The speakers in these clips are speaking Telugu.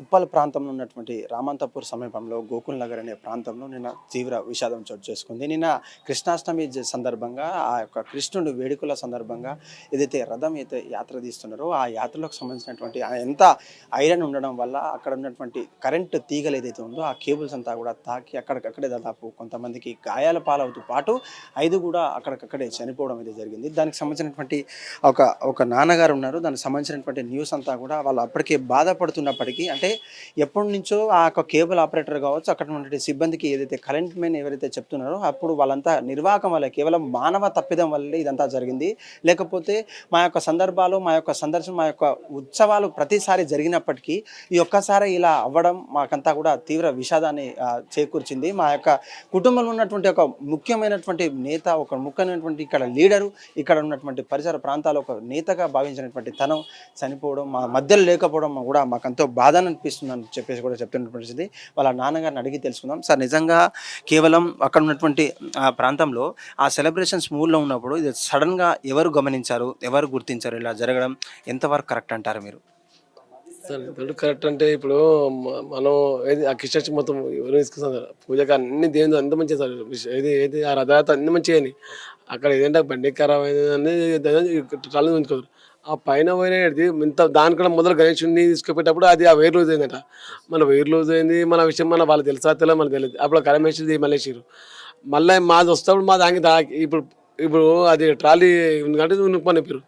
ఉప్పల్ ప్రాంతంలో ఉన్నటువంటి రామంతపూర్ సమీపంలో గోకుల్ నగర్ అనే ప్రాంతంలో నిన్న తీవ్ర విషాదం చోటు చేసుకుంది. నిన్న కృష్ణాష్టమి సందర్భంగా ఆ యొక్క కృష్ణుడి వేడుకల సందర్భంగా ఏదైతే రథం అయితే యాత్ర తీస్తున్నారో ఆ యాత్రలకు సంబంధించినటువంటి ఎంత ఐరన్ ఉండడం వల్ల అక్కడ ఉన్నటువంటి కరెంటు తీగలు ఏదైతే ఉందో ఆ కేబుల్స్ అంతా కూడా తాకి అక్కడికక్కడే దాదాపు కొంతమందికి గాయాల పాలవుతూ పాటు 5 కూడా అక్కడికక్కడే చనిపోవడం అయితే జరిగింది. దానికి సంబంధించినటువంటి ఒక నాన్నగారు ఉన్నారు. దానికి సంబంధించినటువంటి న్యూస్ అంతా కూడా వాళ్ళు అప్పటికే బాధపడుతున్నప్పటికీ అంటే ఎప్పటి నుంచో ఆ యొక్క కేబుల్ ఆపరేటర్ కావచ్చు అక్కడ ఉన్నటువంటి సిబ్బందికి ఏదైతే కరెంట్ మెన్ ఎవరైతే చెప్తున్నారో అప్పుడు వాళ్ళంతా నిర్వాహకం వల్ల కేవలం మానవ తప్పిదం వల్లే ఇదంతా జరిగింది. లేకపోతే మా యొక్క సందర్భాలు మా యొక్క సందర్శన మా యొక్క ఉత్సవాలు ప్రతిసారి జరిగినప్పటికీ ఈ ఒక్కసారి ఇలా అవ్వడం మాకంతా కూడా తీవ్ర విషాదాన్ని చేకూర్చింది. మా యొక్క కుటుంబంలో ఉన్నటువంటి ఒక ముఖ్యమైనటువంటి నేత ఒక ముఖ్యమైనటువంటి ఇక్కడ లీడరు ఇక్కడ ఉన్నటువంటి పరిసర ప్రాంతాల్లో ఒక నేతగా భావించినటువంటి తనం చనిపోవడం మా మధ్యలో లేకపోవడం కూడా మాకంతో బాధను అనిపిస్తుందని చెప్పేసి కూడా చెప్తున్న పరిస్థితి. వాళ్ళ నాన్నగారిని అడిగి తెలుసుకుందాం. సార్, నిజంగా కేవలం అక్కడ ఉన్నటువంటి ఆ ప్రాంతంలో ఆ సెలబ్రేషన్స్ మూడ్లో ఉన్నప్పుడు ఇది సడన్గా ఎవరు గమనించారు, ఎవరు గుర్తించారు ఇలా జరగడం ఎంతవరకు కరెక్ట్ అంటారు మీరు? సార్ ఇప్పుడు కరెక్ట్ అంటే ఇప్పుడు మనం ఏది ఆ కృష్ణ మొత్తం ఎవరు తీసుకుంటాం సార్ పూజగా అన్ని దేవుని అంత మంచిగా సార్ ఏది ఏది ఆ రథయాత్ర అన్ని మంచిగా అక్కడ ఏదంటే బండి ఖరాబ్ అయింది ఉంచుకోరు ఆ పైన పోయినది ఇంత దానికన్నా మొదలు గణేషుని తీసుకుపోయేటప్పుడు అది ఆ వేరు లూజ్ అయిందట. మన వేరు లూజ్ అయింది మన విషయం మన వాళ్ళు తెలుసా తెలియదు మనకు తెలియదు. అప్పుడు కరమేసింది మలేషిరు మళ్ళీ మాది వస్తాప్పుడు మా దానికి ఇప్పుడు ఇప్పుడు అది ట్రాలీ ఉంది కాబట్టి నువ్వు పేరు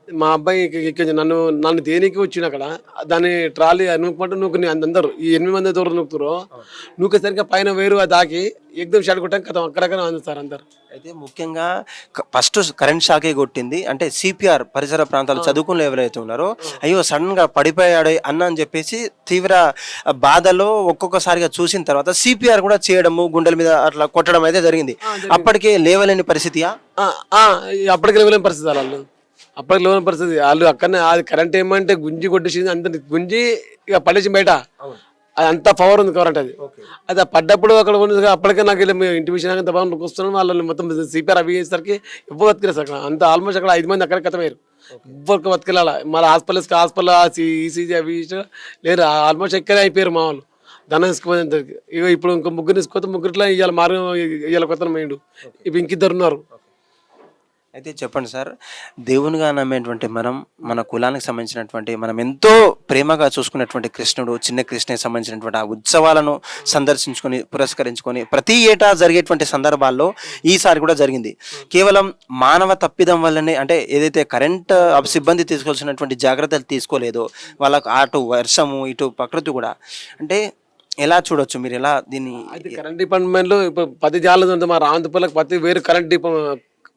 మా అబ్బాయి ఇక్కడ నన్ను నన్ను దేనికి వచ్చిన అక్కడ దాన్ని ట్రాలీ నూకుంటే నువ్వు అందరు ఈ 8 మంది దూరం నూకుతారు నూకేసరికి పైన వేరు దాకి ఎగ్దం షాట్ కొట్టాక కదా అక్కడక్కడ అందిస్తారు అందరు. అయితే ముఖ్యంగా ఫస్ట్ కరెంట్ షాకే కొట్టింది అంటే సిపిఆర్ పరిసర ప్రాంతాలు చదువుకుని ఎవరైతే ఉన్నారో అయ్యో సడన్ గా పడిపోయాడు అన్న అని చెప్పేసి తీవ్ర బాధలో ఒక్కొక్కసారిగా చూసిన తర్వాత సిపిఆర్ కూడా చేయడము గుండెల మీద అట్లా కొట్టడం అయితే జరిగింది. అప్పటికే లేవలేని పరిస్థితియా? అప్పటికే లేవలేని పరిస్థితి వాళ్ళు అప్పటికి లేవని పరిస్థితి వాళ్ళు అక్కడనే అది కరెంట్ ఏమంటే గుంజి కొట్టేసింది అంత గుంజి ఇక పడేసి బయట అది అంత పవర్ ఉంది కరెంట్ అది అది పడ్డప్పుడు అక్కడ అప్పటికే నాకు ఇంటి విషయం వస్తున్నాను వాళ్ళని మొత్తం సిపిఆర్ అవి చేసేసరికి ఎవ్వరు బతికేరు అక్కడ అంత ఆల్మోస్ట్ అక్కడ 5 మంది అక్కడ కథమయ్యారు. ఎవ్వరికి బతికెళ్ళాల మళ్ళీ హాస్పిటల్ ఈసీజీ అవి లేరు ఆల్మోస్ట్ ఎక్కడే అయిపోయారు మా వాళ్ళు ధనం తీసుకుపోతే. ఇక ఇప్పుడు ఇంకో ముగ్గురు తీసుకుపోతే ముగ్గురిలో ఇవాళ మార్గం ఇవాళ కొత్త మైండు ఇప్పుడు ఇంకిద్దరు ఉన్నారు. అయితే చెప్పండి సార్, దేవునిగా నమ్మేటువంటి మన కులానికి సంబంధించినటువంటి మనం ఎంతో ప్రేమగా చూసుకున్నటువంటి కృష్ణుడు చిన్న కృష్ణకి సంబంధించినటువంటి ఆ ఉత్సవాలను సందర్శించుకొని పురస్కరించుకొని ప్రతి ఏటా జరిగేటువంటి సందర్భాల్లో ఈసారి కూడా జరిగింది. కేవలం మానవ తప్పిదం వల్లనే అంటే ఏదైతే కరెంట్ సిబ్బంది తీసుకోవాల్సినటువంటి జాగ్రత్తలు తీసుకోలేదో వాళ్ళకు అటు వర్షము ఇటు ప్రకృతి కూడా అంటే ఎలా చూడొచ్చు మీరు? ఎలా దీన్ని కరెంట్ డిపార్ట్మెంట్లో ఇప్పుడు 10 జాలు మా రాంతపల్లికి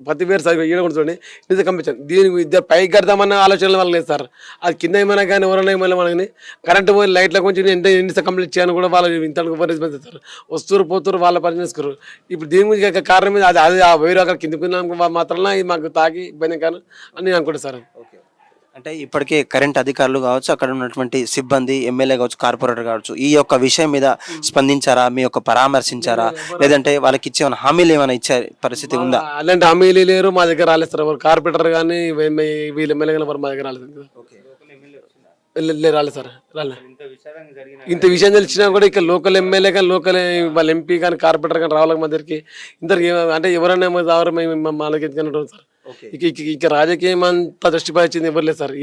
ప్రతి వేరు సరిగ్గా ఈడకూడదు ఇది కంపించాను దీనికి ఇద్దరు పైకి కడతామన్న ఆలోచనలు వాళ్ళు లేదు సార్. అది కింద ఏమైనా కానీ ఎవరైనా ఏమైనా మనకి కరెంటు పోయి లైట్ల కొంచెం ఎన్ని కంప్లీట్ చేయని కూడా వాళ్ళు ఇంత పరిస్థితి వస్తురు పోతురు వాళ్ళ పని చేసుకున్నారు. ఇప్పుడు దీని గురించి కారణం మీద అది ఆ వేరు అక్కడ కిందకు మాత్రం ఇది మాకు తాకి ఇబ్బంది కాను అని నేను అనుకుంటాను సార్. అంటే ఇప్పటికే కరెంట్ అధికారులు కావచ్చు అక్కడ ఉన్నటువంటి సిబ్బంది ఎమ్మెల్యే కావచ్చు కార్పొరేటర్ కావచ్చు ఈ యొక్క విషయం మీద స్పందించారా, మీ యొక్క పరామర్శించారా, లేదంటే వాళ్ళకి ఇచ్చే హామీలు ఏమైనా ఇచ్చే పరిస్థితి ఉందా? అలాంటి హామీలు లేరు మా దగ్గర రాలేదు సార్. ఎవరు కార్పొరేటర్ కానీ వీళ్ళు ఎమ్మెల్యే కానీ ఎవరు మా దగ్గర రాలేదు రాలేదు సార్. రాలేదు ఇంత విషయం తెలిసినా కూడా ఇక్కడ లోకల్ ఎమ్మెల్యే కానీ లోకల్ వాళ్ళ ఎంపీ కానీ కార్పొరేటర్ కానీ రావాలి మా దగ్గరికి ఇంతకు అంటే ఎవరైనా వాళ్ళకి ఎందుకంటే సార్ ఇక రాజకీయం అంతా దృష్టిపరిచింది ఎవరు లేదు సార్.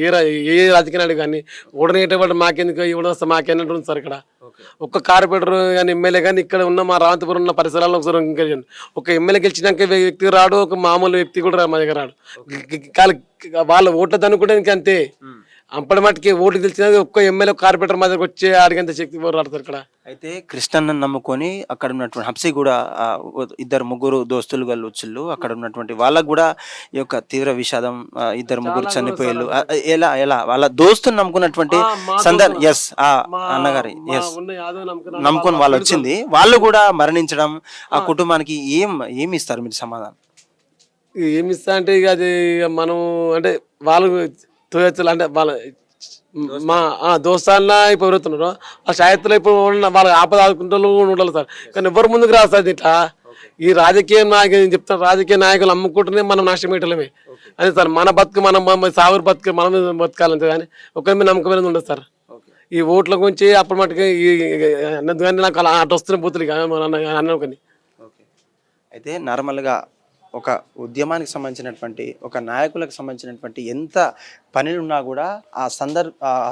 ఏ రాజకీయ నాయుడు కానీ ఓడనేటప్పుడు మాకెందుకు ఇవ్వడం వస్తే మాకేనట్టు ఉంది సార్. ఇక్కడ ఒక్క కార్పొరేటర్ కానీ ఎమ్మెల్యే కానీ ఇక్కడ ఉన్న మా రాంతపురం ఉన్న పరిసరాల్లో ఒకసారి ఇంకా ఒక ఎమ్మెల్యే గెలిచినాక వ్యక్తి రాడు, ఒక మామూలు వ్యక్తి కూడా మా దగ్గర రాడు. వాళ్ళ ఓట్ల దనుకుంటే అంతే అప్పటి మటుకి ఓటు తెలిసినది ఒక్క ఎమ్మెల్యే కార్పొరేటర్ మా దగ్గర వచ్చే ఆడికంత శక్తి రాడుతారు ఇక్కడ. అయితే కృష్ణన్న నమ్ముకొని అక్కడ ఉన్నటువంటి హంసీ కూడా 2-3 దోస్తులు గల్లుచ్చిళ్ళు అక్కడ ఉన్నటువంటి వాళ్ళకు కూడా ఈ యొక్క తీవ్ర విషాదం 2-3 చనిపోయారు. ఎలా ఎలా వాళ్ళ దోస్తుని నమ్ముకున్నటువంటి అన్నగారి నమ్ముకొని వాళ్ళు వచ్చింది వాళ్ళు కూడా మరణించడం ఆ కుటుంబానికి ఏమి ఇస్తారు మీరు సమాధానం? ఏమిస్తా అంటే ఇక అది మనం అంటే వాళ్ళు అంటే వాళ్ళ మా దోస్తాల్లో ఇప్పుడు ఎవరుతున్నారు ఆ సాహిత్యంలో ఇప్పుడు వాళ్ళ ఆపద ఆదుకుంటూ ఉండాలి సార్. కానీ ఎవరు ముందుకు రాదు సార్. ఇట్లా ఈ రాజకీయ నాయకులు చెప్తారు రాజకీయ నాయకులు అమ్ముకుంటూనే మనం నష్టమేయటమే అదే సార్. మన బతుకు మనం సాగురు బతుకు మనం బతకాలంతే కానీ ఒకరి మీద నమ్మకం ఉండదు సార్. ఈ ఓట్ల గురించి అప్పుడు మటుకు అన్నది కానీ నాకు అలా అటు వస్తున్న పోతుంది అన్న కానీ. అయితే నార్మల్గా ఒక ఉద్యమానికి సంబంధించినటువంటి ఒక నాయకులకు సంబంధించినటువంటి ఎంత పనులు ఉన్నా కూడా ఆ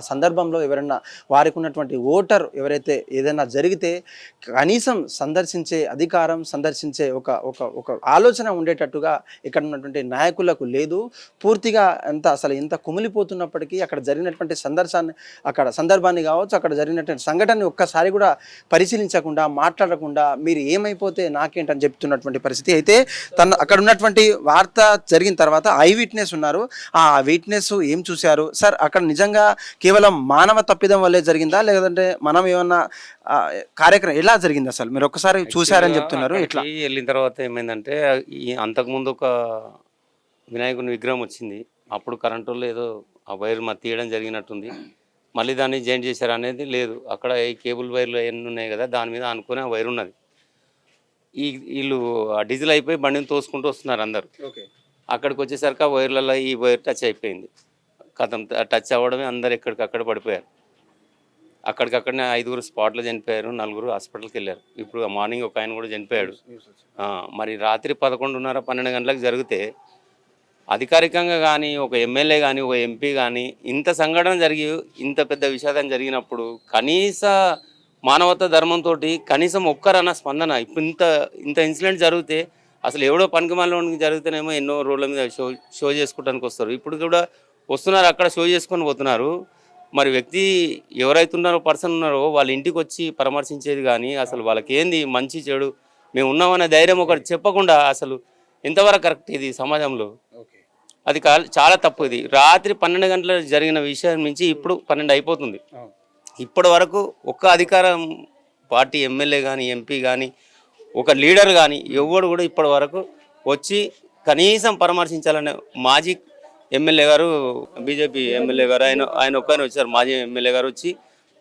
సందర్భంలో ఎవరైనా వారికి ఉన్నటువంటి ఓటర్ ఎవరైతే ఏదైనా జరిగితే కనీసం సందర్శించే అధికారం, సందర్శించే ఒక ఒక ఒక ఆలోచన ఉండేటట్టుగా ఇక్కడ ఉన్నటువంటి నాయకులకు లేదు. పూర్తిగా అసలు ఎంత కుమిలిపోతున్నప్పటికీ అక్కడ జరిగినటువంటి సందర్భాన్ని కావచ్చు, అక్కడ జరిగినటువంటి సంఘటనని ఒక్కసారి కూడా పరిశీలించకుండా, మాట్లాడకుండా మీరు ఏమైపోతే నాకేంటని చెప్తున్నటువంటి పరిస్థితి. అయితే అక్కడ ఉన్నటువంటి వార్త జరిగిన తర్వాత ఐ విట్నెస్ ఉన్నారు. ఆ విట్నెస్ ఏం చూశారు సార్? అక్కడ నిజంగా కేవలం మానవ తప్పిదం వల్లే జరిగిందా, లేదంటే మనం ఏమన్నా కార్యక్రమం ఎలా జరిగింది అసలు? మీరు ఒక్కసారి చూశారని చెప్తున్నారు. ఇట్లా వెళ్ళిన తర్వాత ఏమైందంటే అంతకుముందు ఒక వినాయకుని విగ్రహం వచ్చింది. అప్పుడు కరెంటు వాళ్ళు ఏదో ఆ వైర్ తీయడం జరిగినట్టుంది. మళ్ళీ దాన్ని జాయింట్ చేశారు అనేది లేదు. అక్కడ ఈ కేబుల్ వైర్లు ఎన్ని ఉన్నాయి కదా, దాని మీద అనుకునే ఆ వైర్ ఉన్నది. వీళ్ళు డీజిల్ అయిపోయి బండిని తోసుకుంటూ వస్తున్నారు అందరు. అక్కడికి వచ్చేసరికి ఆ వైర్లలో ఈ వైర్ టచ్ అయిపోయింది. కథం టచ్ అవ్వడమే అందరు ఎక్కడికక్కడ పడిపోయారు. అక్కడికక్కడనే 5 స్పాట్లో చనిపోయారు, 4 హాస్పిటల్కి వెళ్ళారు. ఇప్పుడు మార్నింగ్ ఒక ఆయన కూడా చనిపోయాడు. మరి రాత్రి 11:30, 12 గంటలకు జరిగితే అధికారికంగా కానీ ఒక ఎమ్మెల్యే కానీ ఒక ఎంపీ కానీ ఇంత సంఘటన జరిగి ఇంత పెద్ద విషాదం జరిగినప్పుడు కనీస మానవతా ధర్మంతో కనీసం ఒక్కరన్నా స్పందన. ఇప్పుడు ఇంత ఇన్సిడెంట్ జరిగితే అసలు ఎవడో పనికిమాలినోడికి జరిగితేనేమో ఎన్నో రోడ్ల మీద షో చేసుకోవడానికి వస్తారు. ఇప్పుడు కూడా వస్తున్నారు, అక్కడ షో చేసుకొని పోతున్నారు. మరి వ్యక్తి ఎవరైతే ఉన్నారో పర్సన్ ఉన్నారో వాళ్ళ ఇంటికి వచ్చి పరామర్శించేది కానీ అసలు వాళ్ళకి ఏంది మంచి చెడు మేము ఉన్నామనే ధైర్యం ఒకటి చెప్పకుండా అసలు ఎంతవరకు కరెక్ట్ ఇది సమాజంలో? అది చాలా తప్పు. ఇది రాత్రి 12 గంటలకు జరిగిన విషయం నుంచి ఇప్పుడు 12 అయిపోతుంది. ఇప్పటి వరకు ఒక్క అధికారం పార్టీ ఎమ్మెల్యే కానీ ఎంపీ కానీ ఒక లీడర్ కానీ ఎవడు కూడా ఇప్పటి వరకు వచ్చి కనీసం పరామర్శించాలనే మాజీ ఎమ్మెల్యే గారు, బీజేపీ ఎమ్మెల్యే గారు ఆయన ఒక్కనే వచ్చారు. మాజీ ఎమ్మెల్యే గారు వచ్చి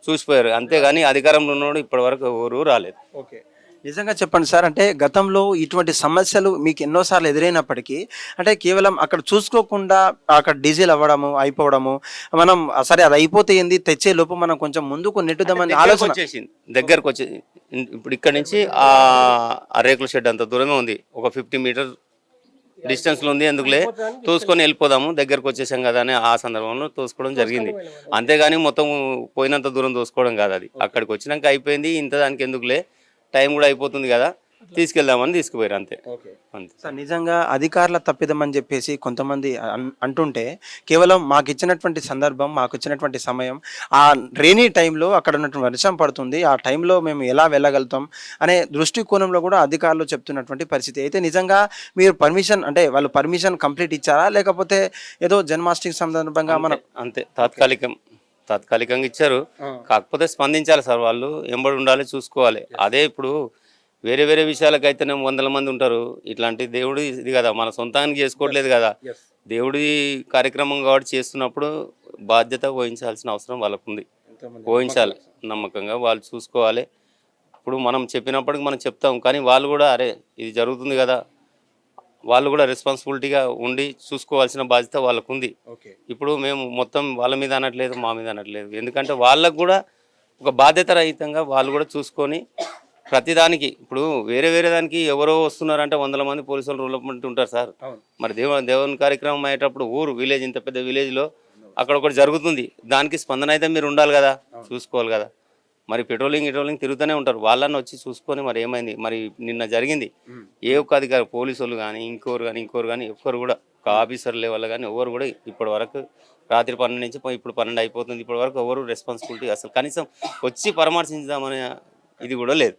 చూసిపోయారు. అంతేగాని అధికారంలో ఉన్నాడు ఇప్పటి వరకు ఎవరు రాలేదు. ఓకే, నిజంగా చెప్పండి సార్, అంటే గతంలో ఇటువంటి సమస్యలు మీకు ఎన్నోసార్లు ఎదురైనప్పటికీ అంటే కేవలం అక్కడ చూసుకోకుండా అక్కడ డీజిల్ అవ్వడము అయిపోవడము, మనం సరే అది అయిపోతే ఏంది తెచ్చే లోపు మనం కొంచెం ముందుకు నెట్టుదామని ఆలోచన వచ్చేసింది. దగ్గరకు వచ్చేసి ఇప్పుడు ఇక్కడ నుంచి ఆ రేకుల షెడ్ అంత దూరమే ఉంది, ఒక 50 మీటర్ డిస్టెన్స్లో ఉంది. ఎందుకులే తోసుకొని వెళ్ళిపోదాము, దగ్గరకు వచ్చేసాం కదా అని ఆ సందర్భంలో తోసుకోవడం జరిగింది. అంతేగాని మొత్తం పోయినంత దూరం తోసుకోవడం కాదు. అది అక్కడికి వచ్చినాక అయిపోయింది. ఇంత దానికి ఎందుకులే, టైం కూడా అయిపోతుంది కదా, తీసుకెళ్దామని తీసుకుపోయారు అంతే. అంతే సార్, నిజంగా అధికారుల తప్పిదం అని చెప్పేసి కొంతమంది అంటుంటే కేవలం మాకు ఇచ్చినటువంటి సందర్భం, మాకు ఇచ్చినటువంటి సమయం, ఆ రెయినీ టైంలో అక్కడ ఉన్నటువంటి వర్షం పడుతుంది, ఆ టైంలో మేము ఎలా వెళ్ళగలుగుతాం అనే దృష్టికోణంలో కూడా అధికారులు చెప్తున్నటువంటి పరిస్థితి. అయితే నిజంగా మీరు పర్మిషన్ అంటే వాళ్ళు పర్మిషన్ కంప్లీట్ ఇచ్చారా, లేకపోతే ఏదో జన్మాష్టమి సందర్భంగా మనం అంతే తాత్కాలికంగా ఇచ్చారు. కాకపోతే స్పందించాలి సార్, వాళ్ళు ఎంబడి ఉండాలి, చూసుకోవాలి. అదే ఇప్పుడు వేరే విషయాలకైతేనే 100 మంది ఉంటారు. ఇట్లాంటి దేవుడు ఇది కదా, మన సొంతానికి చేసుకోవట్లేదు కదా, దేవుడి కార్యక్రమం కాబట్టి చేస్తున్నప్పుడు బాధ్యత వహించాల్సిన అవసరం వాళ్ళకు ఉంది. వహించాలి నమ్మకంగా, వాళ్ళు చూసుకోవాలి. ఇప్పుడు మనం చెప్పినప్పటికి మనం చెప్తాం, కానీ వాళ్ళు కూడా అరే ఇది జరుగుతుంది కదా, వాళ్ళు కూడా రెస్పాన్సిబిలిటీగా ఉండి చూసుకోవాల్సిన బాధ్యత వాళ్ళకు ఉంది. ఇప్పుడు మేము మొత్తం వాళ్ళ మీద అనట్లేదు, మా మీద అనట్లేదు. ఎందుకంటే వాళ్ళకు కూడా ఒక బాధ్యత రహితంగా వాళ్ళు కూడా చూసుకొని ప్రతిదానికి ఇప్పుడు వేరే దానికి ఎవరో వస్తున్నారంటే 100 మంది పోలీసులు రూల్ ఉంటారు సార్. మరి దేవుని కార్యక్రమం అయ్యేటప్పుడు విలేజ్, ఇంత పెద్ద విలేజ్లో అక్కడ ఒకటి జరుగుతుంది, దానికి స్పందన అయితే మీరు ఉండాలి కదా, చూసుకోవాలి కదా. మరి పెట్రోలింగ్ తిరుగుతూనే ఉంటారు, వాళ్ళని వచ్చి చూసుకొని మరి ఏమైంది, మరి నిన్న జరిగింది ఏ ఒక్క అధికారి, పోలీసులు కానీ ఇంకోరు కానీ ఎవరు కూడా ఒక ఆఫీసర్ లెవెల్ కానీ ఎవరు కూడా ఇప్పటి వరకు రాత్రి 12 నుంచి ఇప్పుడు 12 అయిపోతుంది, ఇప్పటి వరకు ఎవరు రెస్పాన్సిబిలిటీ అసలు కనీసం వచ్చి పరామర్శించామనే ఇది కూడా లేదు.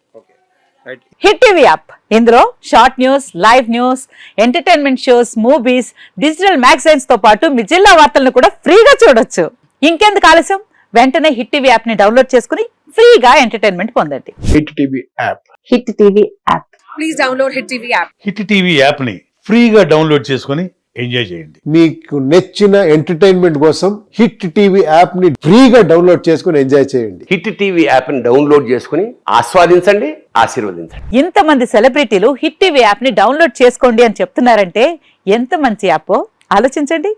హిట్ టీవీ యాప్, ఇందులో short news, live news, entertainment shows, movies, digital magazines తో పాటు మీ జిల్లా వార్తలను కూడా ఫ్రీగా చూడొచ్చు. ఇంకెందుకు ఆలస్యం, వెంటనే హిట్ టీవీ యాప్ ని డౌన్లోడ్ చేసుకుని ఫ్రీగా ఎంటర్టైన్మెంట్ పొందండి. Hit TV app, hit TV app, please download hit TV app. Hit TV app ని ఫ్రీగా డౌన్లోడ్ చేసుకొని ఎంజాయ్ చేయండి. మీకు నచ్చిన ఎంటర్టైన్మెంట్ కోసం హిట్ టీవీ యాప్ ని ఫ్రీగా డౌన్లోడ్ చేసుకొని ఎంజాయ్ చేయండి. హిట్ టీవీ యాప్ ని డౌన్లోడ్ చేసుకుని ఆస్వాదించండి, ఆశీర్వదించండి. ఇంతమంది సెలబ్రిటీలు హిట్ టీవీ యాప్ ని డౌన్లోడ్ చేసుకోండి అని చెప్తున్నారంటే ఎంత మంచి యాప్ ఆలోచించండి.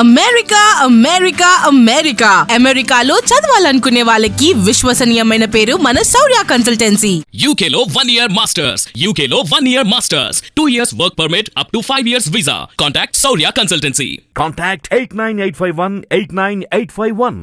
అమెరికా అమెరికా అమెరికా అమెరికాలో చదవాలనుకునే వాళ్ళకి విశ్వసనీయమైన పేరు మన శౌర్య కన్సల్టెన్సీ. UK లో 1 year masters. UK లో 1 year masters. 2 years work permit up to 5 years visa. Contact Saurya Consultancy. Contact 89851 89851.